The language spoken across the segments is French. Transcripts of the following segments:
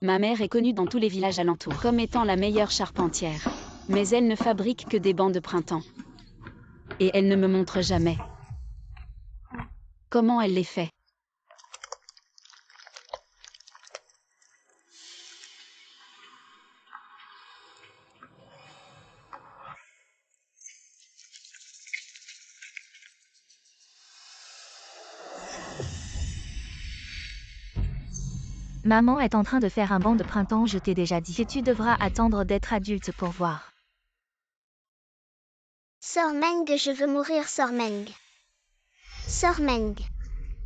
Ma mère est connue dans tous les villages alentours comme étant la meilleure charpentière. Mais elle ne fabrique que des bancs de printemps. Et elle ne me montre jamais comment elle les fait. Maman est en train de faire un banc de printemps, je t'ai déjà dit que tu devras attendre d'être adulte pour voir. Sœur Meng, je veux mourir, Sœur Meng. Sœur Meng.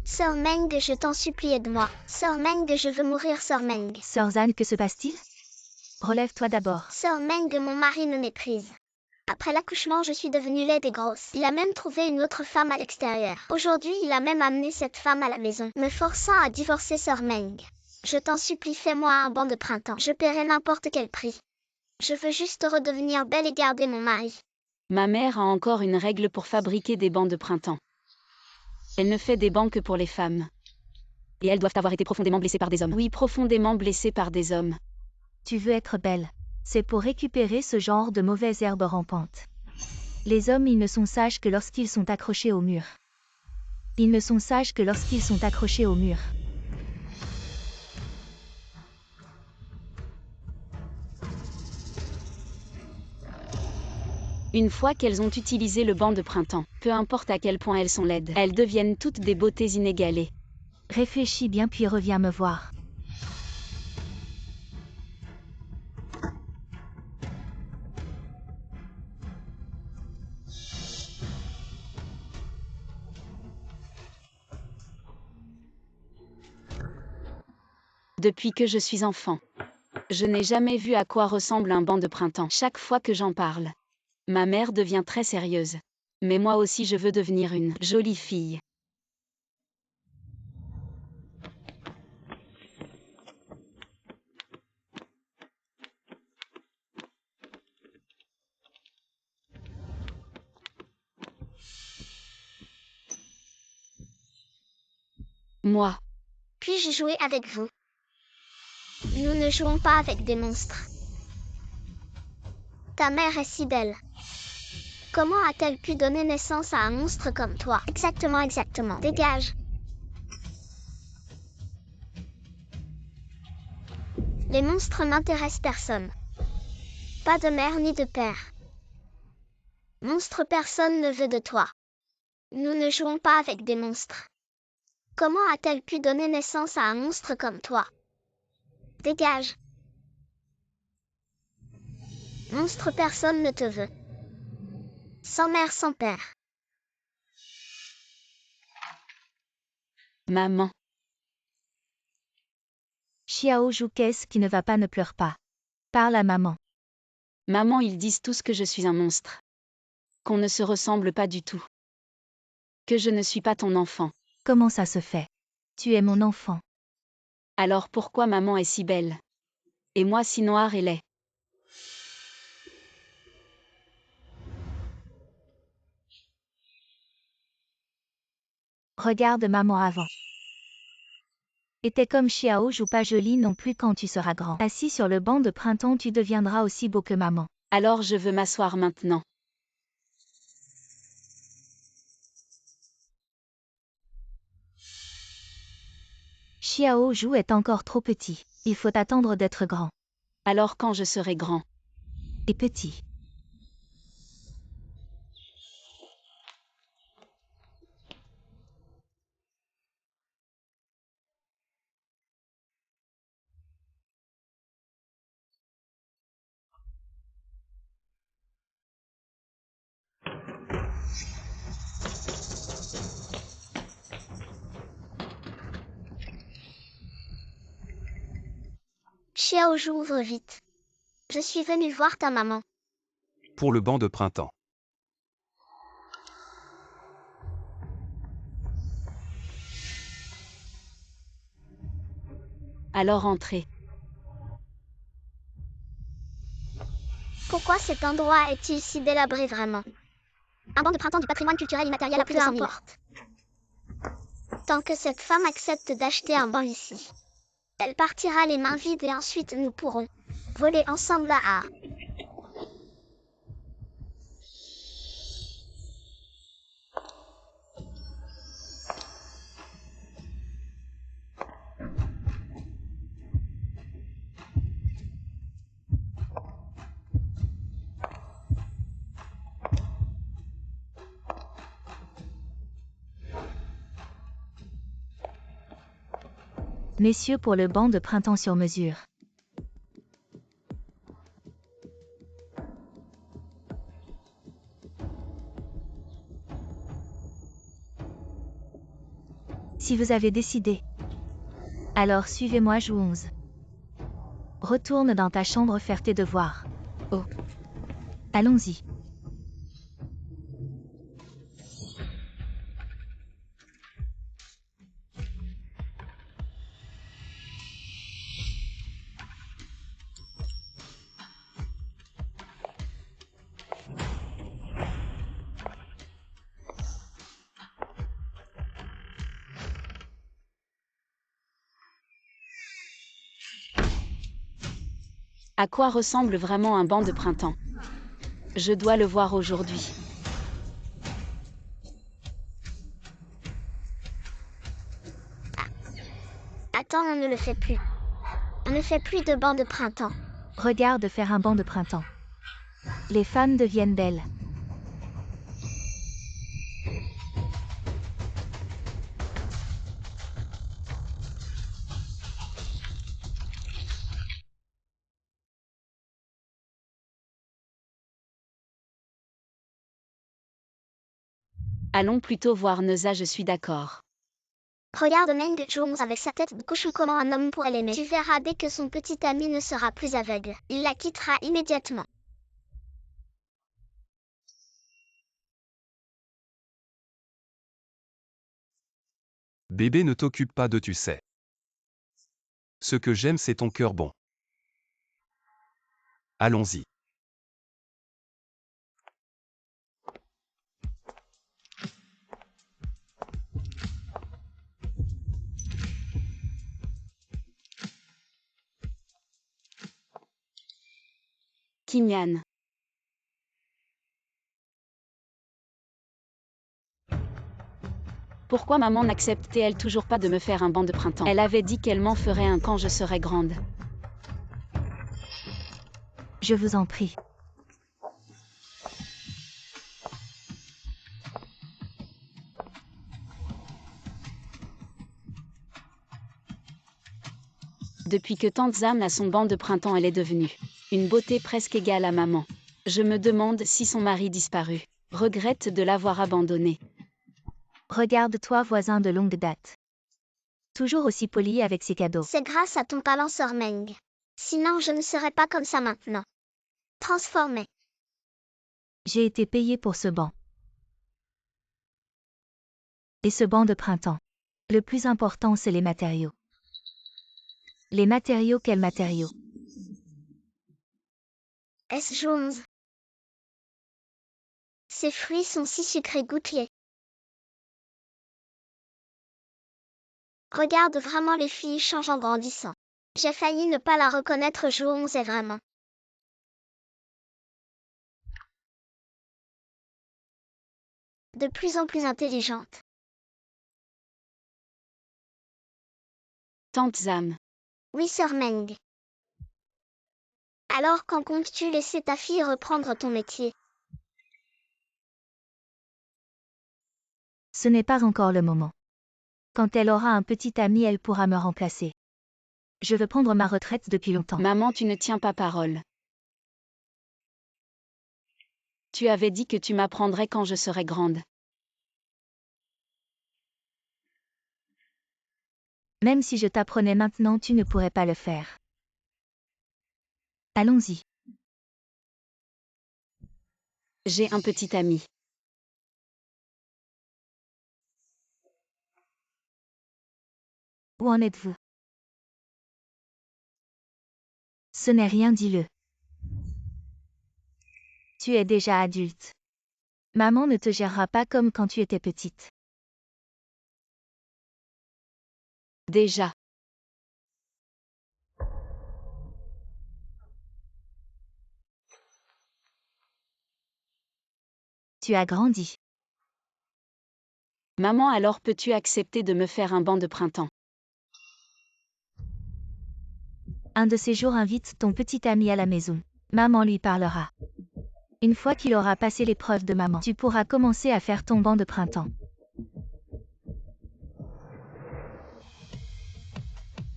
Sœur Meng, je t'en supplie, aide-moi. Sœur Meng, je veux mourir, Sœur Meng. Sœur Zhan, que se passe-t-il? Relève-toi d'abord. Sœur Meng, mon mari me méprise. Après l'accouchement, je suis devenue laide et grosse. Il a même trouvé une autre femme à l'extérieur. Aujourd'hui, il a même amené cette femme à la maison, me forçant à divorcer, Sœur Meng. Je t'en supplie, fais-moi un banc de printemps. Je paierai n'importe quel prix. Je veux juste redevenir belle et garder mon mari. Ma mère a encore une règle pour fabriquer des bancs de printemps. Elle ne fait des bancs que pour les femmes. Et elles doivent avoir été profondément blessées par des hommes. Oui, profondément blessées par des hommes. Tu veux être belle. C'est pour récupérer ce genre de mauvaises herbes rampantes. Les hommes, ils ne sont sages que lorsqu'ils sont accrochés au mur. Ils ne sont sages que lorsqu'ils sont accrochés au mur. Une fois qu'elles ont utilisé le banc de printemps, peu importe à quel point elles sont laides, elles deviennent toutes des beautés inégalées. Réfléchis bien puis reviens me voir. Depuis que je suis enfant, je n'ai jamais vu à quoi ressemble un banc de printemps. Chaque fois que j'en parle, ma mère devient très sérieuse. Mais moi aussi je veux devenir une jolie fille. Moi, Puis-je jouer avec vous? Nous ne jouons pas avec des monstres. Ta mère est si belle. Comment a-t-elle pu donner naissance à un monstre comme toi? Exactement, exactement. Dégage. Les monstres n'intéressent personne. Pas de mère ni de père. Monstre, personne ne veut de toi. Nous ne jouons pas avec des monstres. Comment a-t-elle pu donner naissance à un monstre comme toi? Dégage. Monstre, personne ne te veut. Sans mère, sans père. maman, Xiao Zhu, qu'est-ce qui ne va pas, ne pleure pas. Parle à maman. maman, ils disent tous que je suis un monstre. Qu'on ne se ressemble pas du tout. Que je ne suis pas ton enfant. Comment ça se fait? Tu es mon enfant. Alors pourquoi maman est si belle? Et moi si noire et laid? Regarde maman avant. Et t'es comme Xiao Zhu, pas jolie non plus quand tu seras grand. Assis sur le banc de printemps, tu deviendras aussi beau que maman. Alors je veux m'asseoir maintenant. Xiao Zhu est encore trop petit. Il faut attendre d'être grand. Alors quand je serai grand? Et petit. Xiaozhu, ouvre vite. Je suis venue voir ta maman. Pour le banc de printemps. Alors entrez. Pourquoi cet endroit est-il si délabré vraiment? Un banc de printemps du patrimoine culturel immatériel à plus de 100 000. Tant que cette femme accepte d'acheter un banc ici. Elle partira les mains vides et ensuite nous pourrons voler ensemble là. Messieurs pour le banc de printemps sur mesure. Si vous avez décidé, alors suivez-moi Jouons. Retourne dans ta chambre faire tes devoirs. Oh. Allons-y. À quoi ressemble vraiment un banc de printemps? Je dois le voir aujourd'hui. Attends, on ne le fait plus. On ne fait plus de banc de printemps. Regarde faire un banc de printemps. Les femmes deviennent belles. Allons plutôt voir Neuza, je suis d'accord. Regarde Meng Jones avec sa tête de cochon, comment un homme pourrait l'aimer. Tu verras dès que son petit ami ne sera plus aveugle. Il la quittera immédiatement. Bébé, ne t'occupe pas de tu sais. Ce que j'aime, c'est ton cœur bon. Allons-y. Kimian. Pourquoi maman n'acceptait-elle toujours pas de me faire un banc de printemps? Elle avait dit qu'elle m'en ferait un quand je serais grande. Je vous en prie. Depuis que tante Zam a son banc de printemps, elle est devenue une beauté presque égale à maman. Je me demande si son mari disparu regrette de l'avoir abandonnée. Regarde-toi voisin de longue date. Toujours aussi poli avec ses cadeaux. C'est grâce à ton talent, Sœur Meng. Sinon, je ne serais pas comme ça maintenant. Transformée. J'ai été payée pour ce banc. Et ce banc de printemps. Le plus important, c'est les matériaux. Les matériaux, quels matériaux? S. Jones. Ces fruits sont si sucrés, goûte-les. Regarde vraiment, les filles changent en grandissant. J'ai failli ne pas la reconnaître. Jones est vraiment de plus en plus intelligente. Tante Zam. Oui, Sœur Meng. Alors quand comptes-tu laisser ta fille reprendre ton métier? Ce n'est pas encore le moment. Quand elle aura un petit ami, elle pourra me remplacer. Je veux prendre ma retraite depuis longtemps. Maman, tu ne tiens pas parole. Tu avais dit que tu m'apprendrais quand je serais grande. Même si je t'apprenais maintenant, tu ne pourrais pas le faire. Allons-y. J'ai un petit ami. Où en êtes-vous? Ce n'est rien, dis-le. Tu es déjà adulte. Maman ne te gérera pas comme quand tu étais petite. Déjà. Tu as grandi. Maman, alors peux-tu accepter de me faire un banc de printemps? Un de ces jours invite ton petit ami à la maison. Maman lui parlera. Une fois qu'il aura passé l'épreuve de maman, tu pourras commencer à faire ton banc de printemps.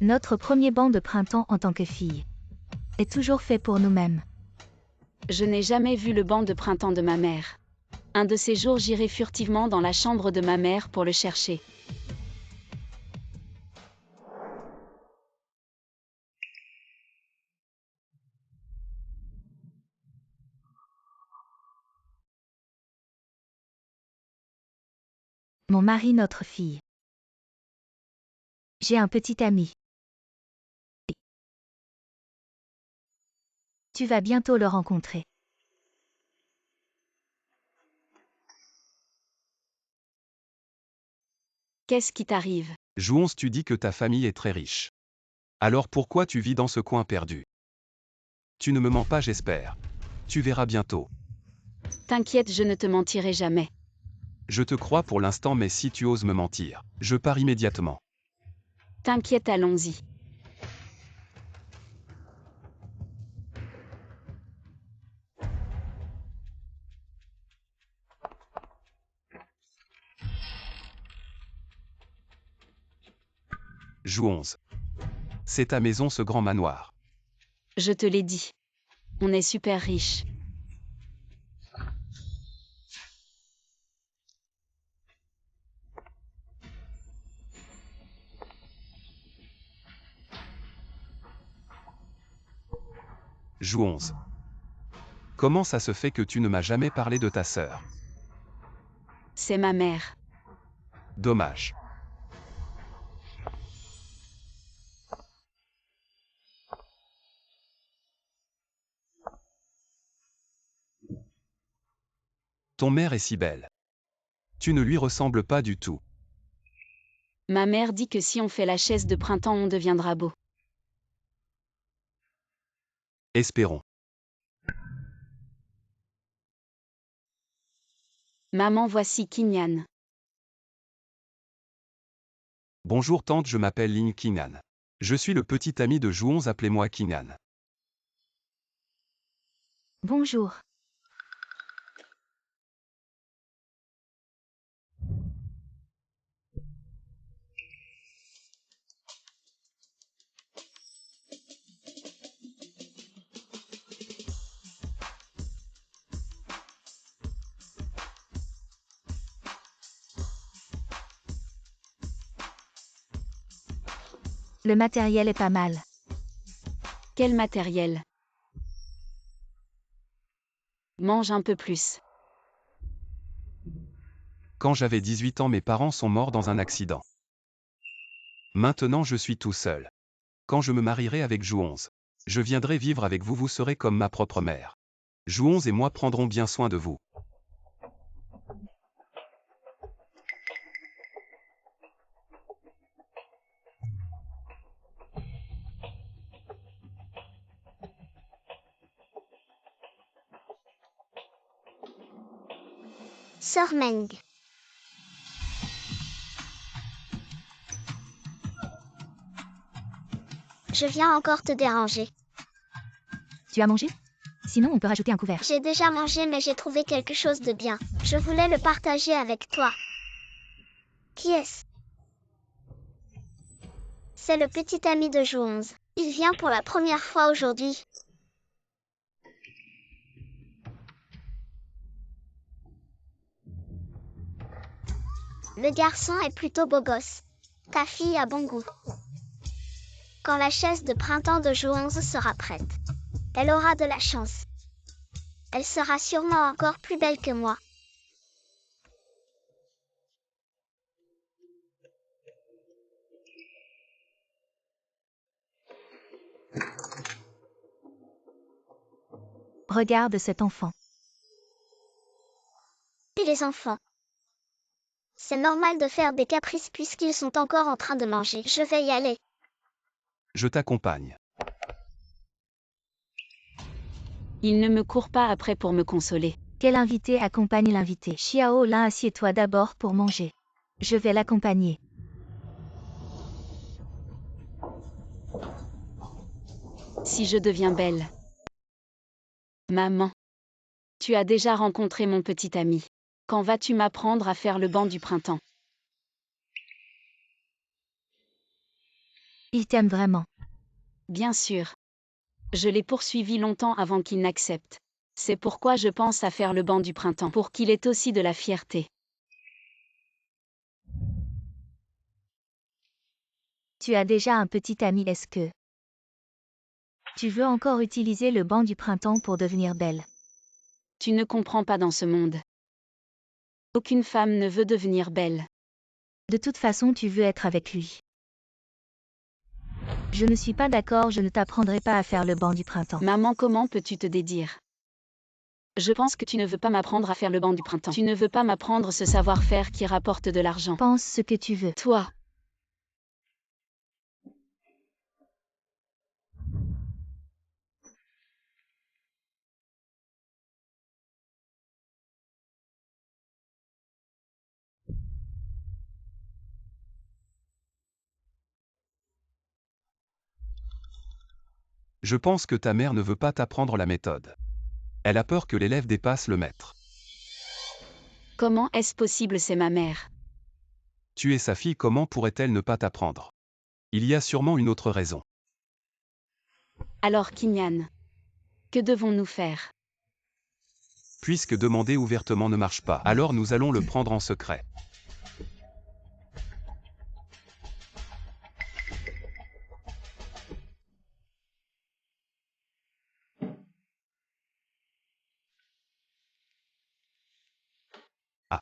Notre premier banc de printemps en tant que fille est toujours fait pour nous-mêmes. Je n'ai jamais vu le banc de printemps de ma mère. Un de ces jours, j'irai furtivement dans la chambre de ma mère pour le chercher. Mon mari, notre fille. J'ai un petit ami. Tu vas bientôt le rencontrer. Qu'est-ce qui t'arrive? Jouons, tu dis que ta famille est très riche. Alors pourquoi tu vis dans ce coin perdu? Tu ne me mens pas, j'espère. Tu verras bientôt. T'inquiète, je ne te mentirai jamais. Je te crois pour l'instant, mais si tu oses me mentir, je pars immédiatement. T'inquiète, allons-y. Jouons. C'est ta maison, ce grand manoir. Je te l'ai dit. On est super riche. Jouons. Comment ça se fait que tu ne m'as jamais parlé de ta sœur? C'est ma mère. Dommage. Ton mère est si belle. Tu ne lui ressembles pas du tout. Ma mère dit que si on fait la chaise de printemps, on deviendra beau. Espérons. Maman, voici Kinyan. Bonjour tante, je m'appelle Ling Kingan. Je suis le petit ami de Jouons, appelez-moi Kingan. Bonjour. Le matériel est pas mal. Quel matériel? Mange un peu plus. Quand j'avais 18 ans, mes parents sont morts dans un accident. Maintenant je suis tout seul. Quand je me marierai avec Jouons, je viendrai vivre avec vous, vous serez comme ma propre mère. Jouons et moi prendrons bien soin de vous. Sœur Meng. Je viens encore te déranger. Tu as mangé? Sinon, on peut rajouter un couvert. J'ai déjà mangé, mais j'ai trouvé quelque chose de bien. Je voulais le partager avec toi. Qui est-ce? C'est le petit ami de Jouons. Il vient pour la première fois aujourd'hui. Le garçon est plutôt beau gosse. Ta fille a bon goût. Quand la chaise de printemps de Jouons sera prête, elle aura de la chance. Elle sera sûrement encore plus belle que moi. Regarde cet enfant. Et les enfants. C'est normal de faire des caprices puisqu'ils sont encore en train de manger. Je vais y aller. Je t'accompagne. Il ne me court pas après pour me consoler. Quel invité accompagne l'invité? Xiao Lin, assieds-toi d'abord pour manger. Je vais l'accompagner. Si je deviens belle. Maman. Tu as déjà rencontré mon petit ami. Quand vas-tu m'apprendre à faire le banc du printemps? Il t'aime vraiment. Bien sûr. Je l'ai poursuivi longtemps avant qu'il n'accepte. C'est pourquoi je pense à faire le banc du printemps, pour qu'il ait aussi de la fierté. Tu as déjà un petit ami, est-ce que tu veux encore utiliser le banc du printemps pour devenir belle? Tu ne comprends pas dans ce monde. Aucune femme ne veut devenir belle. De toute façon, tu veux être avec lui. Je ne suis pas d'accord, je ne t'apprendrai pas à faire le banc du printemps. Maman, comment peux-tu te dédire? Je pense que tu ne veux pas m'apprendre à faire le banc du printemps. Tu ne veux pas m'apprendre ce savoir-faire qui rapporte de l'argent. Pense ce que tu veux. Toi. Je pense que ta mère ne veut pas t'apprendre la méthode. Elle a peur que l'élève dépasse le maître. Comment est-ce possible, c'est ma mère? Tu es sa fille, comment pourrait-elle ne pas t'apprendre? Il y a sûrement une autre raison. Alors Kinyan. Que devons-nous faire? Puisque demander ouvertement ne marche pas, alors nous allons le prendre en secret. Ah.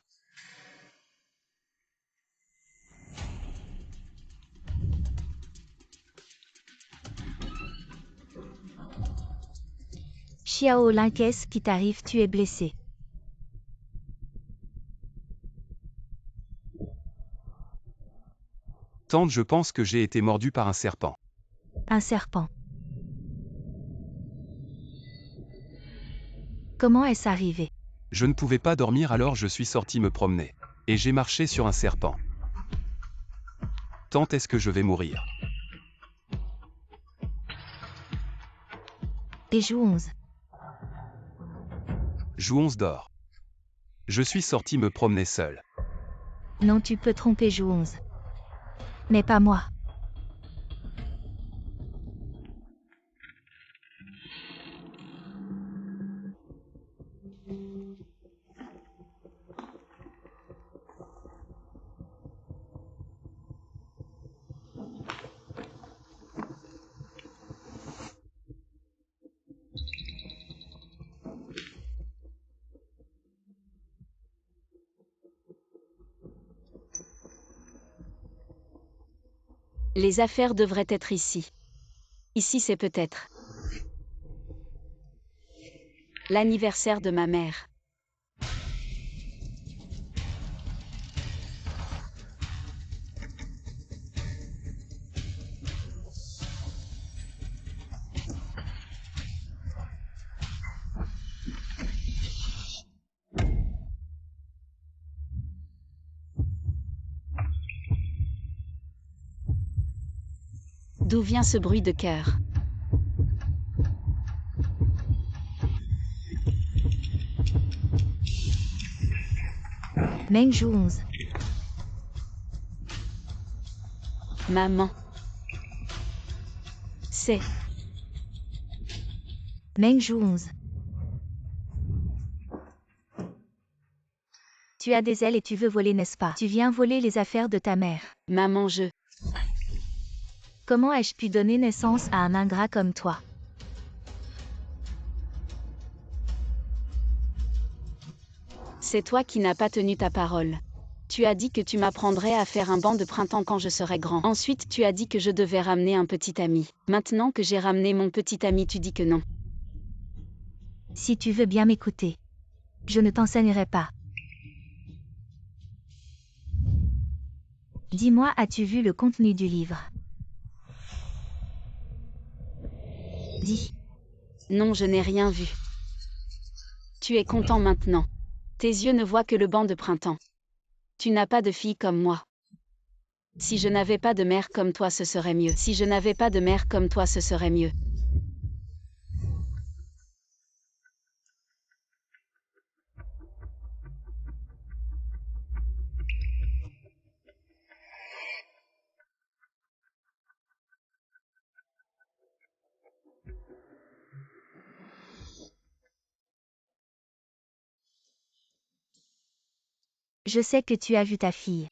Xiao Lin, qu'est-ce qui t'arrive? Tu es blessé. Tante, je pense que j'ai été mordu par un serpent. Un serpent. Comment est-ce arrivé? Je ne pouvais pas dormir, alors je suis sorti me promener. Et j'ai marché sur un serpent. Tante, est-ce que je vais mourir? Et Jouons. Jouons dort. Je suis sorti me promener seul. Non, tu peux tromper Jouons. Mais pas moi. Les affaires devraient être ici. Ici, c'est peut-être l'anniversaire de ma mère. D'où vient ce bruit de cœur? Meng Jouons. Maman. C'est Meng Jouons. Tu as des ailes et tu veux voler, n'est-ce pas? Tu viens voler les affaires de ta mère. maman, je. Comment ai-je pu donner naissance à un ingrat comme toi? C'est toi qui n'as pas tenu ta parole. Tu as dit que tu m'apprendrais à faire un banc de printemps quand je serai grand. Ensuite, tu as dit que je devais ramener un petit ami. Maintenant que j'ai ramené mon petit ami, tu dis que non. Si tu veux bien m'écouter. Je ne t'enseignerai pas. Dis-moi, as-tu vu le contenu du livre? Dis. Non, je n'ai rien vu. Tu es content maintenant. Tes yeux ne voient que le banc de printemps. Tu n'as pas de fille comme moi. Si je n'avais pas de mère comme toi, ce serait mieux. Si je n'avais pas de mère comme toi, ce serait mieux. Je sais que tu as vu ta fille.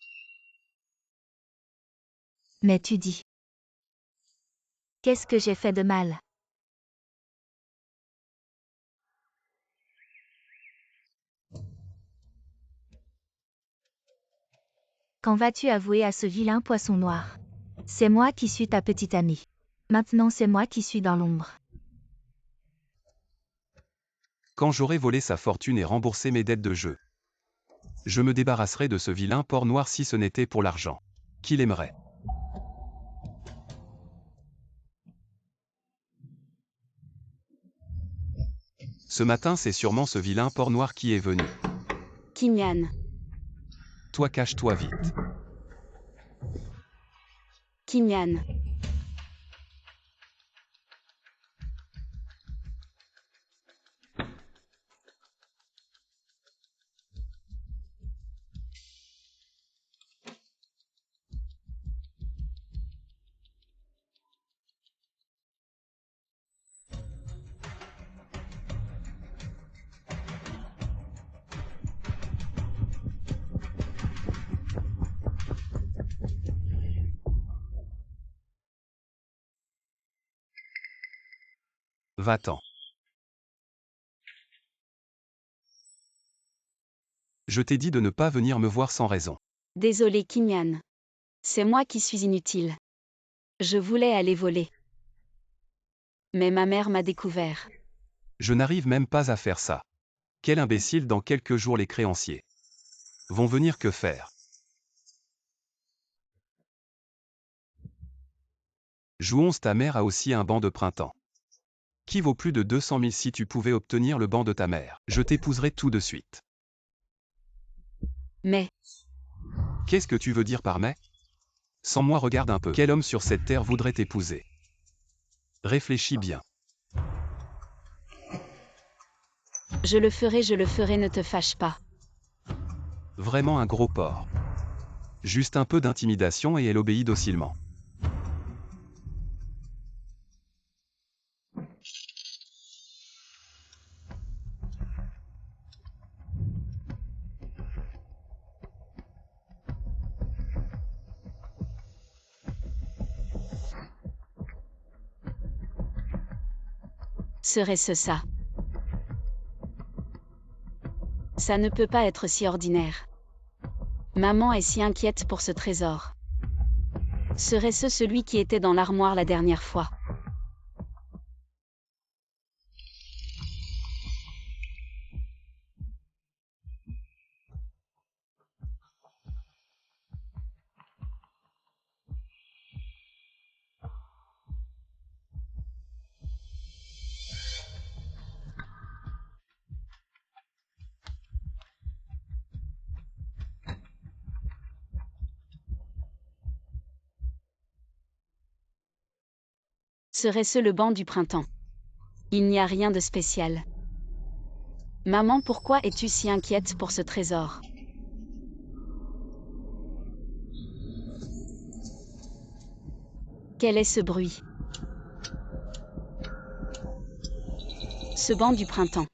Mais tu dis. Qu'est-ce que j'ai fait de mal? Quand vas-tu avouer à ce vilain poisson noir? C'est moi qui suis ta petite amie. Maintenant c'est moi qui suis dans l'ombre. Quand j'aurai volé sa fortune et remboursé mes dettes de jeu, je me débarrasserai de ce vilain porc noir si ce n'était pour l'argent qu'il aimerait. Ce matin, c'est sûrement ce vilain porc noir qui est venu. Kinyan. Toi, cache-toi vite. Kinyan. Va-t'en. Je t'ai dit de ne pas venir me voir sans raison. Désolé Kinyan. C'est moi qui suis inutile. Je voulais aller voler. Mais ma mère m'a découvert. Je n'arrive même pas à faire ça. Quel imbécile, dans quelques jours les créanciers vont venir, que faire? Jouons, ta mère a aussi un banc de printemps. Qui vaut plus de 200 000 si tu pouvais obtenir le banc de ta mère? Je t'épouserais tout de suite. Mais, Qu'est-ce que tu veux dire par mais? Sans moi, regarde un peu. Quel homme sur cette terre voudrait t'épouser? Réfléchis bien. je le ferai, ne te fâche pas. Vraiment un gros porc. Juste un peu d'intimidation et elle obéit docilement. Serait-ce ça? Ça ne peut pas être si ordinaire. Maman est si inquiète pour ce trésor. Serait-ce celui qui était dans l'armoire la dernière fois? Serait-ce le banc du printemps? Il n'y a rien de spécial. Maman, pourquoi es-tu si inquiète pour ce trésor? Quel est ce bruit? Ce banc du printemps.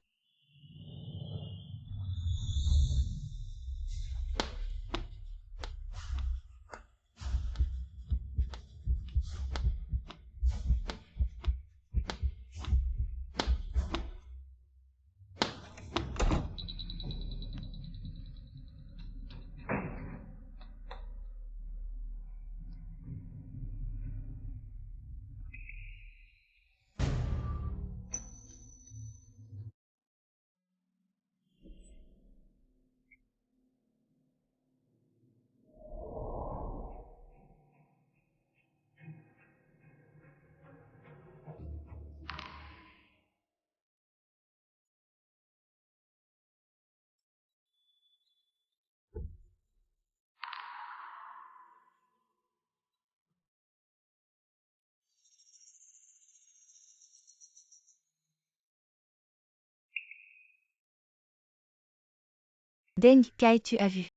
Deng Kai, tu as vu.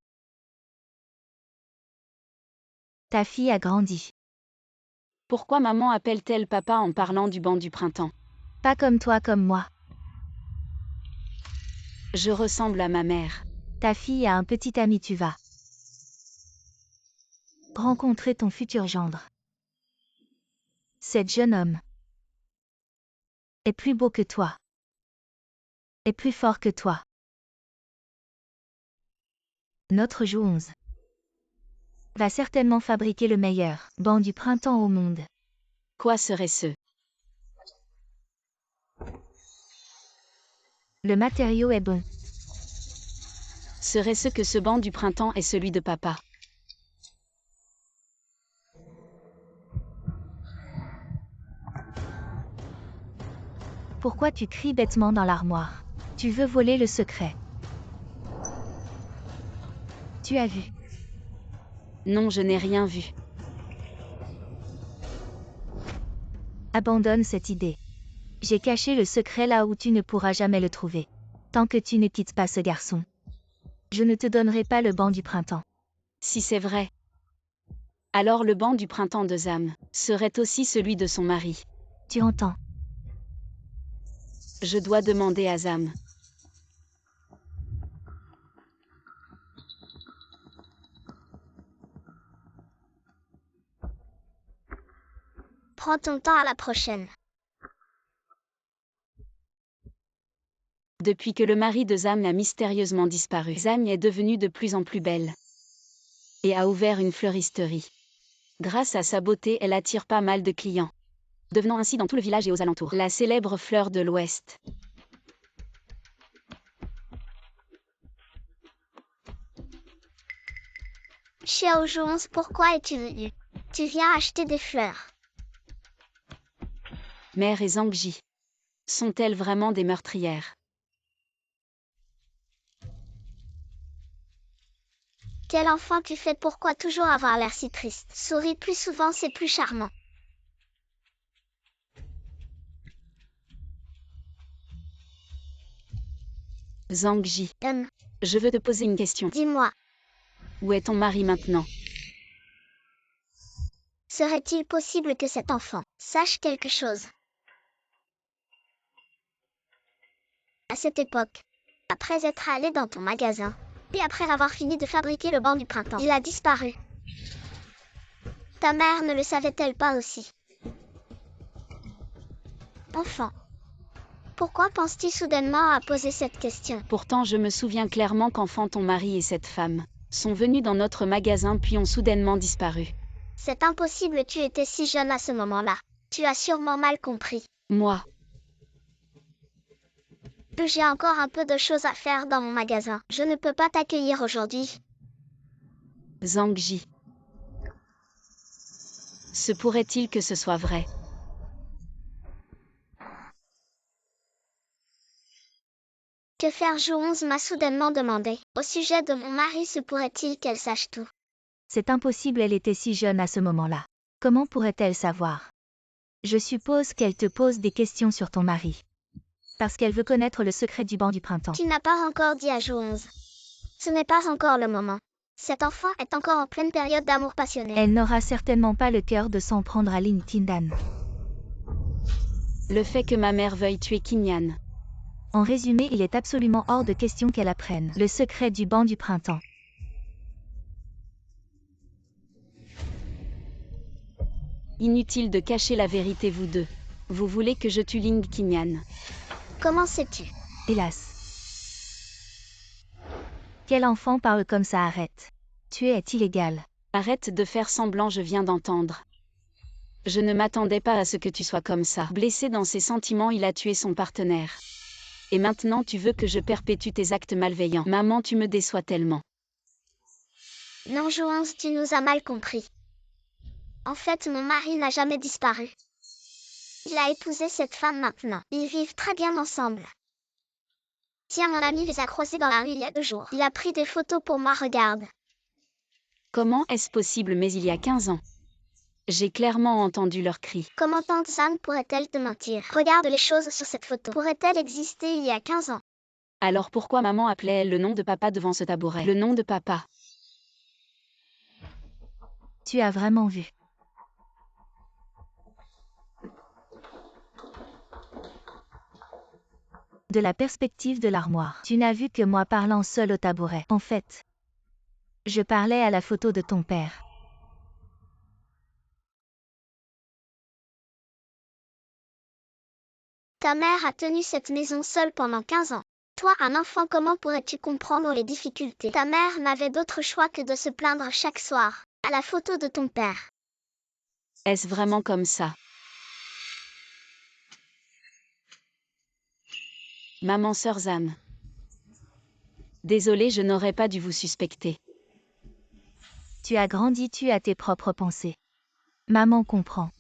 Ta fille a grandi. Pourquoi maman appelle-t-elle papa en parlant du banc du printemps? Pas comme toi, comme moi. Je ressemble à ma mère. Ta fille a un petit ami, tu vas rencontrer ton futur gendre. Cet jeune homme est plus beau que toi. Est plus fort que toi. Notre Jouonze va certainement fabriquer le meilleur banc du printemps au monde. Quoi serait-ce? Le matériau est bon. Serait-ce que ce banc du printemps est celui de papa? Pourquoi tu cries bêtement dans l'armoire? Tu veux voler le secret. Tu as vu. Non, je n'ai rien vu. Abandonne cette idée. J'ai caché le secret là où tu ne pourras jamais le trouver. Tant que tu ne quittes pas ce garçon. Je ne te donnerai pas le banc du printemps. Si c'est vrai. Alors le banc du printemps de Zam serait aussi celui de son mari. Tu entends? Je dois demander à Zam. Prends ton temps, à la prochaine. Depuis que le mari de Zam a mystérieusement disparu, Zam est devenue de plus en plus belle. Et a ouvert une fleuristerie. Grâce à sa beauté, elle attire pas mal de clients. Devenant ainsi dans tout le village et aux alentours la célèbre fleur de l'Ouest. Xiao Jouonze, pourquoi es-tu venu? Tu viens acheter des fleurs. Mère et Zhangji. Sont-elles vraiment des meurtrières? Quel enfant tu fais? Pourquoi toujours avoir l'air si triste? Souris plus souvent, c'est plus charmant. Zhangji, je veux te poser une question. Dis-moi, Où est ton mari maintenant? serait-il possible que cet enfant sache quelque chose? À cette époque, après être allé dans ton magasin, et après avoir fini de fabriquer le banc du printemps, il a disparu. Ta mère ne le savait-elle pas aussi? Enfant, pourquoi penses-tu soudainement à poser cette question? Pourtant je me souviens clairement qu'enfant ton mari et cette femme sont venus dans notre magasin puis ont soudainement disparu. C'est impossible, tu étais si jeune à ce moment-là. Tu as sûrement mal compris. Moi, J'ai encore un peu de choses à faire dans mon magasin. Je ne peux pas t'accueillir aujourd'hui. Zhangji. Se pourrait-il que ce soit vrai? Que faire? Jouonze m'a soudainement demandé. Au sujet de mon mari, se pourrait-il qu'elle sache tout? C'est impossible, elle était si jeune à ce moment-là. Comment pourrait-elle savoir? Je suppose qu'elle te pose des questions sur ton mari. Parce qu'elle veut connaître le secret du banc du printemps. Tu n'as pas encore dit à Jouonze. Ce n'est pas encore le moment. Cet enfant est encore en pleine période d'amour passionné. Elle n'aura certainement pas le cœur de s'en prendre à Lin Tindan. Le fait que ma mère veuille tuer Kinyan. En résumé, il est absolument hors de question qu'elle apprenne le secret du banc du printemps. Inutile de cacher la vérité, vous deux. Vous voulez que je tue Ling Kinyan. Comment sais-tu? Hélas. Quel enfant parle comme ça? Arrête. Tuer est illégal. Arrête de faire semblant, je viens d'entendre. Je ne m'attendais pas à ce que tu sois comme ça. Blessé dans ses sentiments, il a tué son partenaire. Et maintenant tu veux que je perpétue tes actes malveillants. Maman, tu me déçois tellement. Non, Jouonze, tu nous as mal compris. En fait, mon mari n'a jamais disparu. Il a épousé cette femme maintenant. Ils vivent très bien ensemble. Tiens, mon ami les a croisés dans la rue il y a 2 jours. Il a pris des photos pour moi, regarde. Comment est-ce possible? Mais il y a 15 ans. J'ai clairement entendu leurs cris. Comment tante Zhang pourrait-elle te mentir? Regarde les choses sur cette photo. Pourrait-elle exister il y a 15 ans? Alors pourquoi maman appelait-elle le nom de papa devant ce tabouret? Le nom de papa. Tu as vraiment vu. De la perspective de l'armoire. Tu n'as vu que moi parlant seul au tabouret. En fait, je parlais à la photo de ton père. Ta mère a tenu cette maison seule pendant 15 ans. Toi, un enfant, comment pourrais-tu comprendre les difficultés? Ta mère n'avait d'autre choix que de se plaindre chaque soir, à la photo de ton père. Est-ce vraiment comme ça? Maman, sœur Zam. Désolée, je n'aurais pas dû vous suspecter. Tu as grandi, tu as tes propres pensées. Maman comprend.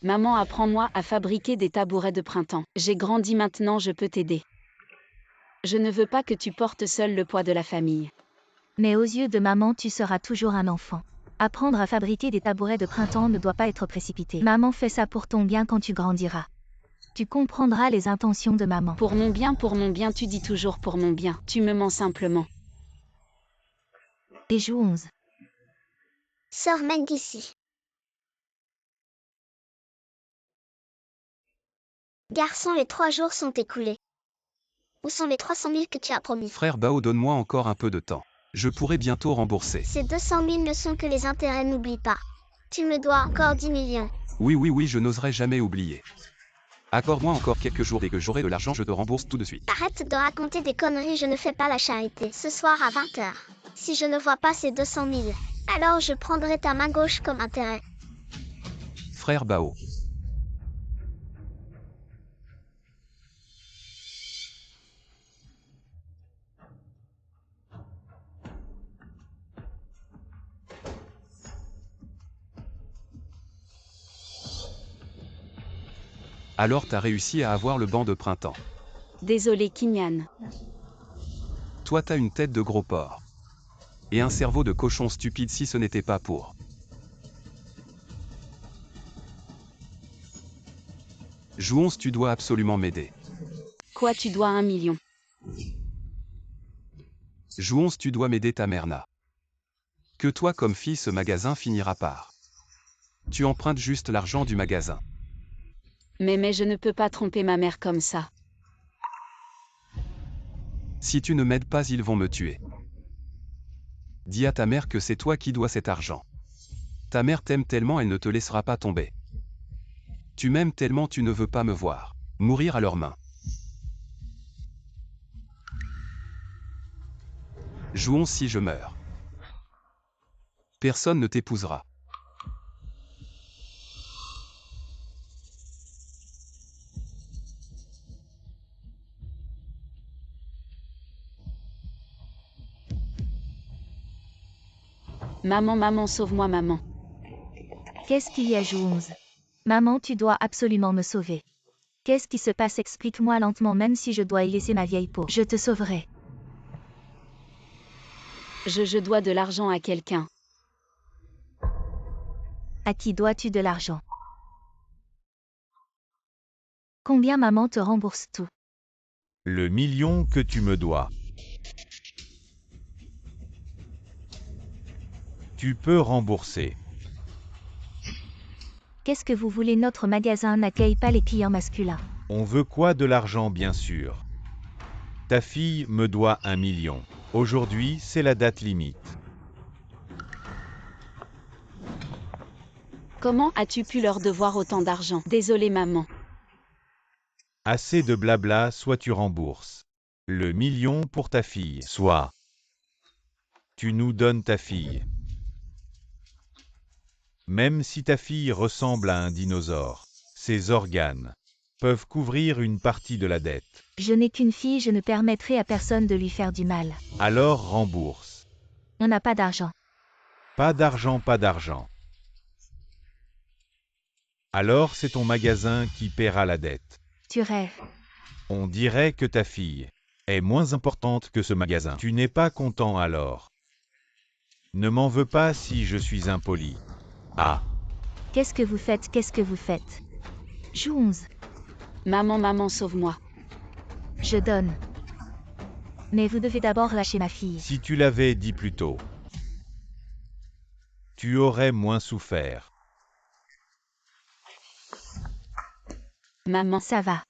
Maman, apprends-moi à fabriquer des tabourets de printemps. J'ai grandi maintenant, je peux t'aider. Je ne veux pas que tu portes seul le poids de la famille. Mais aux yeux de maman, tu seras toujours un enfant. Apprendre à fabriquer des tabourets de printemps ne doit pas être précipité. Maman fait ça pour ton bien quand tu grandiras. Tu comprendras les intentions de maman. Pour mon bien, tu dis toujours pour mon bien. Tu me mens simplement. Et joue 11. Sœur Meng ici. Garçon, les 3 jours sont écoulés. Où sont les 300 000 que tu as promis? Frère Bao, donne-moi encore un peu de temps. Je pourrai bientôt rembourser. Ces 200 000 ne sont que les intérêts, n'oublie pas. Tu me dois encore 10 millions. Oui, je n'oserai jamais oublier. Accorde-moi encore quelques jours, dès que j'aurai de l'argent, je te rembourse tout de suite. Arrête de raconter des conneries, je ne fais pas la charité. Ce soir à 20h. Si je ne vois pas ces 200 000, alors je prendrai ta main gauche comme intérêt. Frère Bao. Alors t'as réussi à avoir le banc de printemps. Désolé, Kinyan. Toi t'as une tête de gros porc. Et un cerveau de cochon stupide si ce n'était pas pour. Jouons, tu dois absolument m'aider. Quoi, tu dois 1 million? Jouons, tu dois m'aider, ta mère n'a que toi comme fille, ce magasin finira par. Tu empruntes juste l'argent du magasin. Mais je ne peux pas tromper ma mère comme ça. Si tu ne m'aides pas, ils vont me tuer. Dis à ta mère que c'est toi qui dois cet argent. Ta mère t'aime tellement, elle ne te laissera pas tomber. Tu m'aimes tellement, tu ne veux pas me voir mourir à leurs mains. Jouons, si je meurs. Personne ne t'épousera. Maman, sauve-moi, maman. Qu'est-ce qu'il y a, joue 11? Maman, tu dois absolument me sauver. Qu'est-ce qui se passe? Explique-moi lentement, même si je dois y laisser ma vieille peau. Je te sauverai. Je dois de l'argent à quelqu'un. À qui dois-tu de l'argent? Combien maman te rembourse tout? Le million que tu me dois. Tu peux rembourser. Qu'est-ce que vous voulez? Notre magasin n'accueille pas les clients masculins. On veut quoi? De l'argent, bien sûr. Ta fille me doit 1 million. Aujourd'hui, c'est la date limite. Comment as-tu pu leur devoir autant d'argent? Désolée, maman. Assez de blabla, soit tu rembourses. Le million pour ta fille, soit tu nous donnes ta fille. Même si ta fille ressemble à un dinosaure, ses organes peuvent couvrir une partie de la dette. Je n'ai qu'une fille, je ne permettrai à personne de lui faire du mal. Alors rembourse. On n'a pas d'argent. Pas d'argent, pas d'argent. Alors c'est ton magasin qui paiera la dette. Tu rêves. On dirait que ta fille est moins importante que ce magasin. Tu n'es pas content alors. Ne m'en veux pas si je suis impoli. Ah, Qu'est-ce que vous faites? Qu'est-ce que vous faites? Joue 11. Maman, sauve-moi. Je donne. Mais vous devez d'abord lâcher ma fille. Si tu l'avais dit plus tôt, tu aurais moins souffert. Maman, Ça va.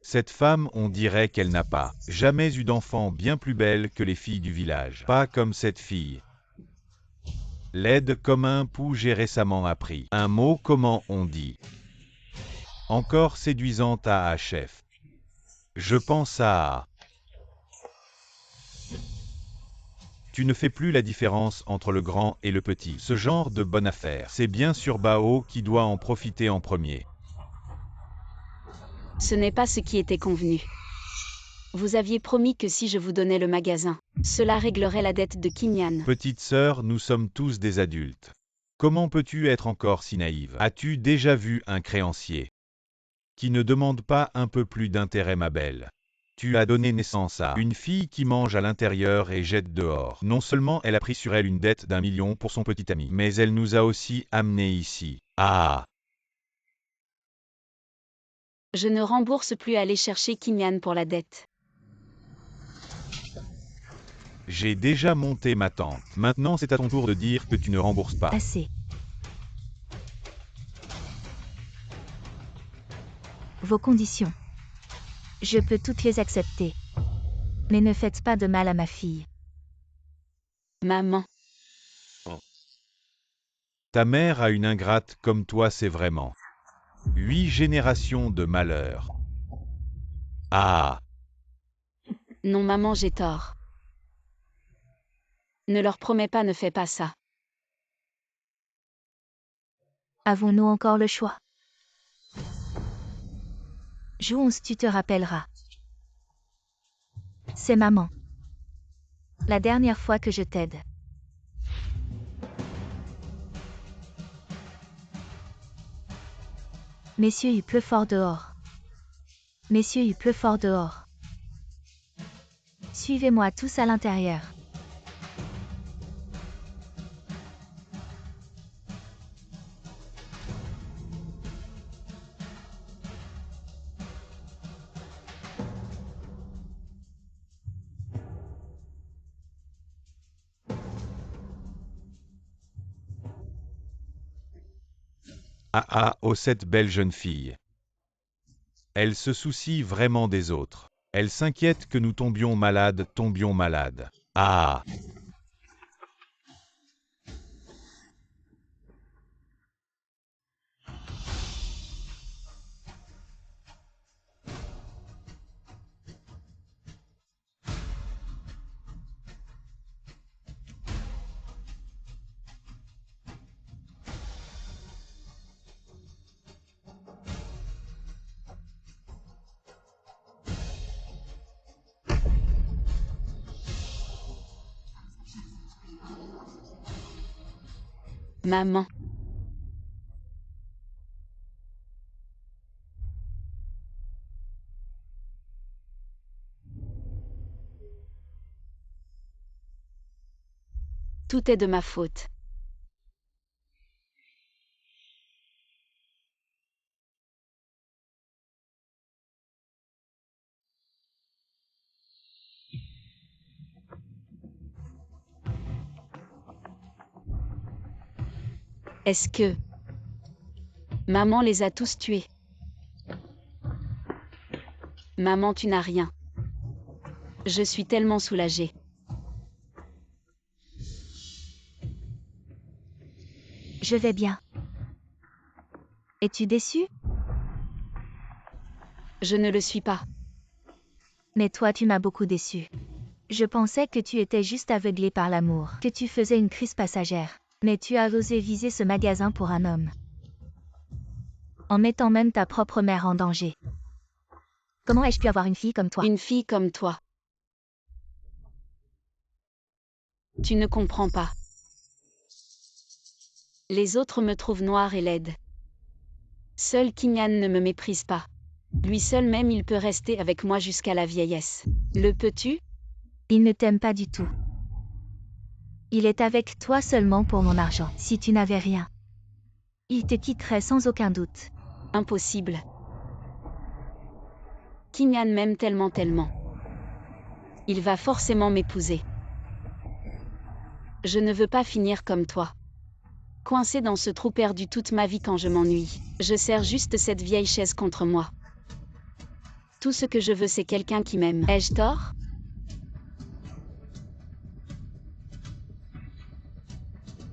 Cette femme, on dirait qu'elle n'a pas jamais eu d'enfant bien plus belle que les filles du village. Pas comme cette fille. Laide comme un pou, j'ai récemment appris un mot, comment on dit. Encore séduisante à chef. Je pense à... Tu ne fais plus la différence entre le grand et le petit. Ce genre de bonne affaire, c'est bien sûr Bao qui doit en profiter en premier. ce n'est pas ce qui était convenu. Vous aviez promis que si je vous donnais le magasin, cela réglerait la dette de Kinyan. Petite sœur, nous sommes tous des adultes. Comment peux-tu être encore si naïve? As-tu déjà vu un créancier qui ne demande pas un peu plus d'intérêt, ma belle? Tu as donné naissance à une fille qui mange à l'intérieur et jette dehors. Non seulement elle a pris sur elle une dette d'1 million pour son petit ami, mais elle nous a aussi amenés ici. Ah! Je ne rembourse plus, aller chercher Kinyan pour la dette. J'ai déjà monté ma tante. Maintenant, c'est à ton tour de dire que tu ne rembourses pas. Assez. Vos conditions. Je peux toutes les accepter. Mais ne faites pas de mal à ma fille. Maman, Ta mère a une ingrate comme toi, c'est vraiment. 8 générations de malheur. Ah! non maman, j'ai tort. Ne leur promets pas, ne fais pas ça. Avons-nous encore le choix? Jouons, tu te rappelleras. C'est maman. La dernière fois que je t'aide. Messieurs, il pleut fort dehors. Messieurs, il pleut fort dehors. Suivez-moi tous à l'intérieur. Ah ah, oh cette belle jeune fille. Elle se soucie vraiment des autres. Elle s'inquiète que nous tombions malades. Ah! Maman, tout est de ma faute. Est-ce que... Maman les a tous tués. Maman, tu n'as rien. Je suis tellement soulagée. Je vais bien. Es-tu déçu? Je ne le suis pas. Mais toi, tu m'as beaucoup déçu. Je pensais que tu étais juste aveuglé par l'amour, que tu faisais une crise passagère. Mais tu as osé viser ce magasin pour un homme. En mettant même ta propre mère en danger. Comment ai-je pu avoir une fille comme toi? Une fille comme toi. Tu ne comprends pas. Les autres me trouvent noire et laide. Seul Kinyan ne me méprise pas. Lui seul même, il peut rester avec moi jusqu'à la vieillesse. Le peux-tu? Il ne t'aime pas du tout. Il est avec toi seulement pour mon argent. Si tu n'avais rien, il te quitterait sans aucun doute. Impossible. Kinyan m'aime tellement. Il va forcément m'épouser. Je ne veux pas finir comme toi. Coincé dans ce trou perdu toute ma vie quand je m'ennuie. Je serre juste cette vieille chaise contre moi. Tout ce que je veux c'est quelqu'un qui m'aime. Ai-je tort?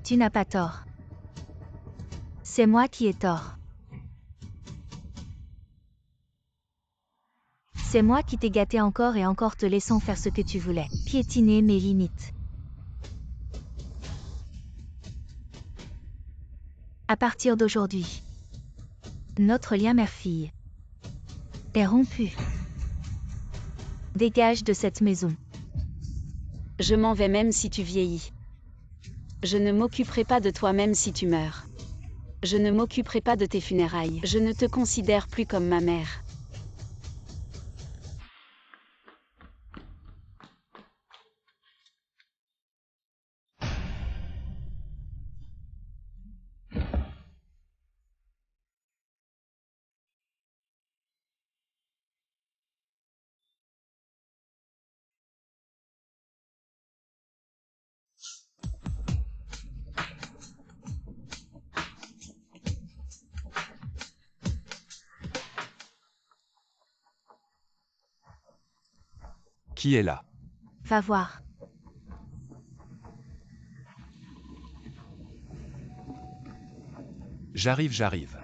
Tu n'as pas tort. C'est moi qui ai tort. C'est moi qui t'ai gâté encore et encore te laissant faire ce que tu voulais, piétiner mes limites. À partir d'aujourd'hui, notre lien mère-fille est rompu. Dégage de cette maison. Je m'en vais même si tu vieillis. Je ne m'occuperai pas de toi même si tu meurs. Je ne m'occuperai pas de tes funérailles. Je ne te considère plus comme ma mère. Qui est là? Va voir. J'arrive.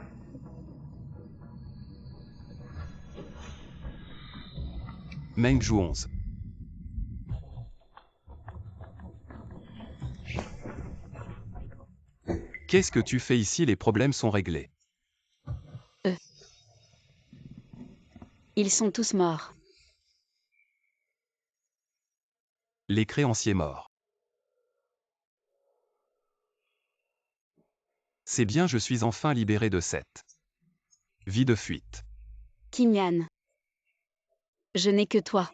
Meng Zhu 11. Qu'est-ce que tu fais ici? Les problèmes sont réglés. Ils sont tous morts. Les créanciers morts. C'est bien, je suis enfin libéré de cette vie de fuite. Kim Yan. Je n'ai que toi.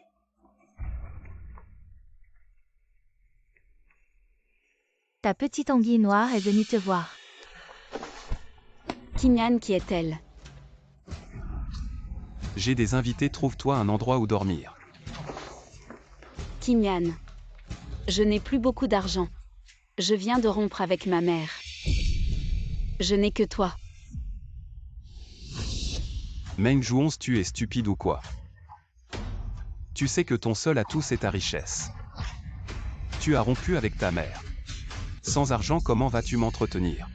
Ta petite anguille noire est venue te voir. Kim Yan, qui est-elle? J'ai des invités, trouve-toi un endroit où dormir. Kim Yan. Je n'ai plus beaucoup d'argent. Je viens de rompre avec ma mère. Je n'ai que toi. Meng Zhu 11, tu es stupide ou quoi? Tu sais que ton seul atout c'est ta richesse. Tu as rompu avec ta mère. Sans argent, comment vas-tu m'entretenir?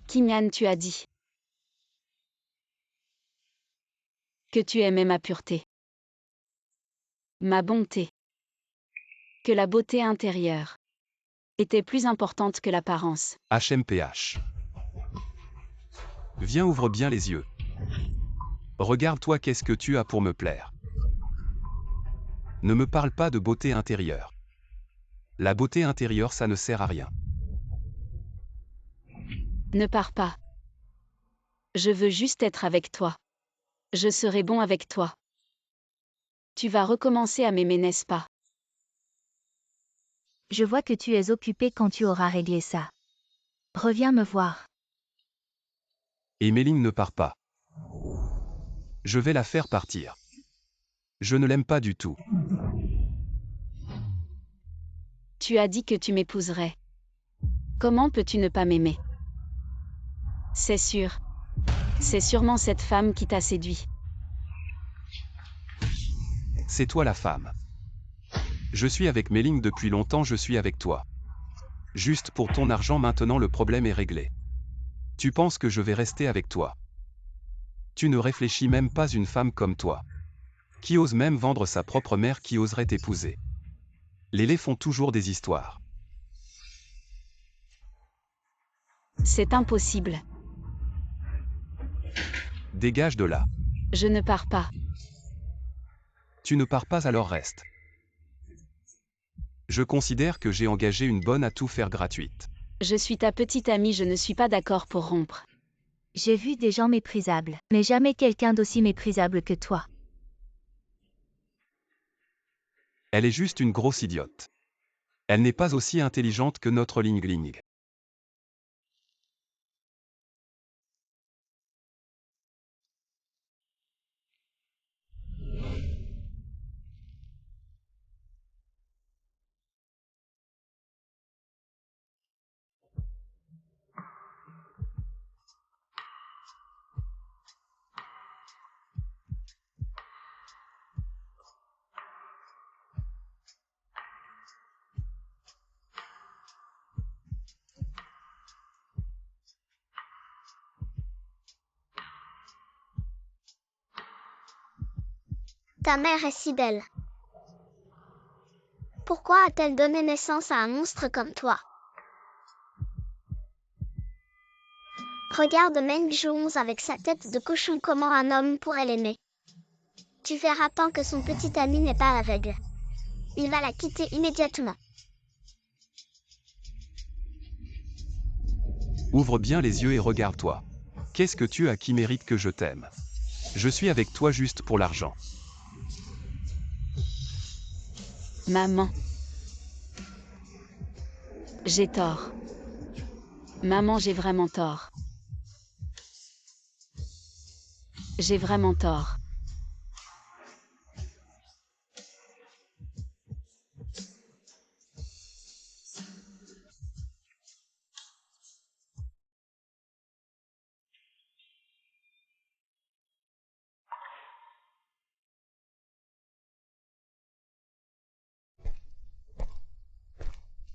Kim Yan, tu as dit que tu aimais ma pureté, ma bonté, que la beauté intérieure était plus importante que l'apparence. HMPH. Viens, ouvre bien les yeux. Regarde-toi, qu'est-ce que tu as pour me plaire? Ne me parle pas de beauté intérieure. La beauté intérieure, ça ne sert à rien. Ne pars pas. Je veux juste être avec toi. Je serai bon avec toi. Tu vas recommencer à m'aimer, n'est-ce pas? Je vois que tu es occupé quand tu auras réglé ça. Reviens me voir. Et Méline ne part pas. Je vais la faire partir. Je ne l'aime pas du tout. Tu as dit que tu m'épouserais. Comment peux-tu ne pas m'aimer? C'est sûr. C'est sûrement cette femme qui t'a séduit. C'est toi la femme. Je suis avec Méline depuis longtemps, je suis avec toi. Juste pour ton argent, maintenant le problème est réglé. Tu penses que je vais rester avec toi? Tu ne réfléchis même pas, une femme comme toi. Qui ose même vendre sa propre mère, qui oserait t'épouser? Les laits font toujours des histoires. C'est impossible. Dégage de là. Je ne pars pas. Tu ne pars pas, alors reste. Je considère que j'ai engagé une bonne à tout faire gratuite. Je suis ta petite amie, je ne suis pas d'accord pour rompre. J'ai vu des gens méprisables, mais jamais quelqu'un d'aussi méprisable que toi. Elle est juste une grosse idiote. Elle n'est pas aussi intelligente que notre Ling Ling. Ta mère est si belle. Pourquoi a-t-elle donné naissance à un monstre comme toi? Regarde Meng Zhuonzi avec sa tête de cochon, comment un homme pourrait l'aimer. Tu verras tant que son petit ami n'est pas aveugle. Il va la quitter immédiatement. Ouvre bien les yeux et regarde-toi. Qu'est-ce que tu as qui mérite que je t'aime? Je suis avec toi juste pour l'argent. Maman. J'ai tort. Maman, j'ai vraiment tort. J'ai vraiment tort.